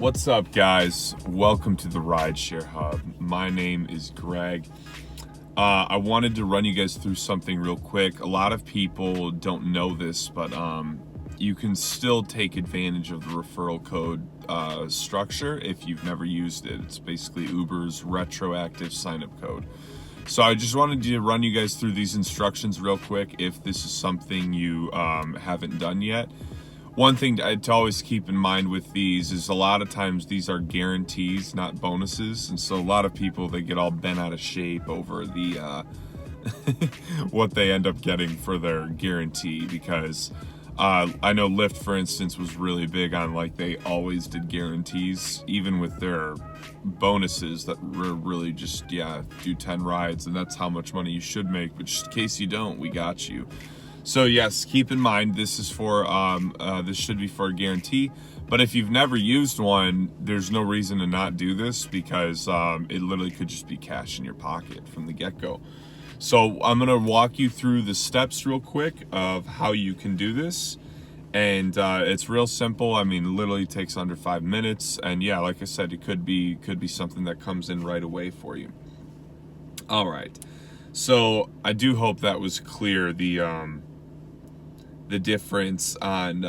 What's up, guys? Welcome to the Rideshare Hub. My name is Greg. I wanted to run you guys through something real quick. A lot of people don't know this, but you can still take advantage of the referral code structure if you've never used it. It's basically Uber's retroactive sign-up code. So I just wanted to run you guys through these instructions real quick if this is something you haven't done yet. One thing to always keep in mind with these is a lot of times these are guarantees, not bonuses. And so a lot of people, they get all bent out of shape over the what they end up getting for their guarantee, because I know Lyft, for instance, was really big on, like, they always did guarantees, even with their bonuses that were really just, do 10 rides and that's how much money you should make. But just in case you don't, we got you. So yes, keep in mind this is for this should be for a guarantee. But if you've never used one, there's no reason to not do this, because it literally could just be cash in your pocket from the get-go. So I'm gonna walk you through the steps real quick of how you can do this, and it's real simple. I mean, it literally takes under 5 minutes, and yeah, like I said, it could be something that comes in right away for you. All right. So I do hope that was clear, the difference on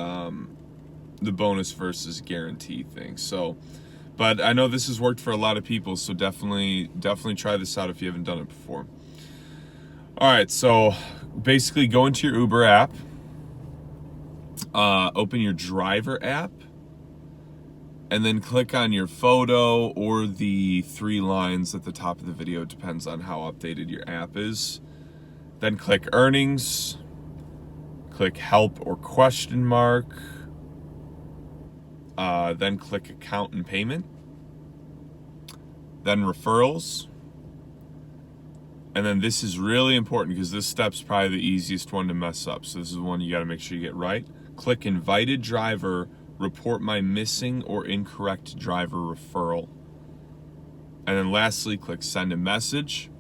the bonus versus guarantee thing. So, but I know this has worked for a lot of people, so definitely try this out if you haven't done it before. All right, so basically go into your Uber app, open your driver app, and then click on your photo or the 3 lines at the top of the video. It depends on how updated your app is. Then click earnings, click help or question mark, then click account and payment, then referrals. And then this is really important because this step's probably the easiest one to mess up. So this is the one you got to make sure you get right. Click invited driver, report my missing or incorrect driver referral. And then lastly, click send a message.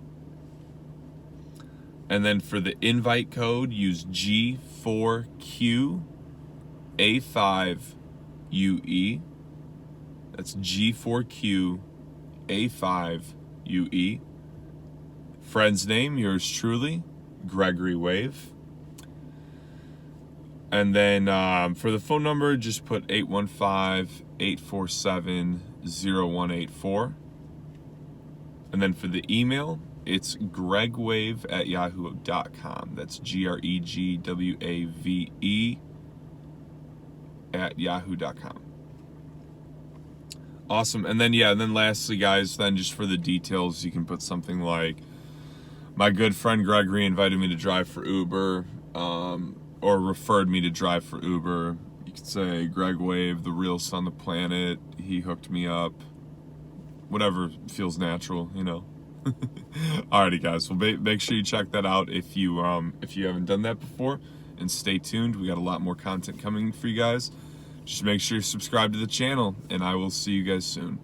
And then for the invite code, use G4QA5UE. That's G4QA5UE. Friend's name, yours truly, Gregory Wave. And then for the phone number, just put 815-847-0184. And then for the email, it's gregwave@yahoo.com. That's GREGWAVE @yahoo.com. Awesome. And then lastly, guys, then just for the details, you can put something like, my good friend Gregory invited me to drive for Uber, or referred me to drive for Uber. You could say Greg Wave, the realest on the planet. He hooked me up. Whatever feels natural, you know. Alrighty, guys. Well, make sure you check that out if you haven't done that before, and stay tuned. We got a lot more content coming for you guys. Just make sure you subscribe to the channel, and I will see you guys soon.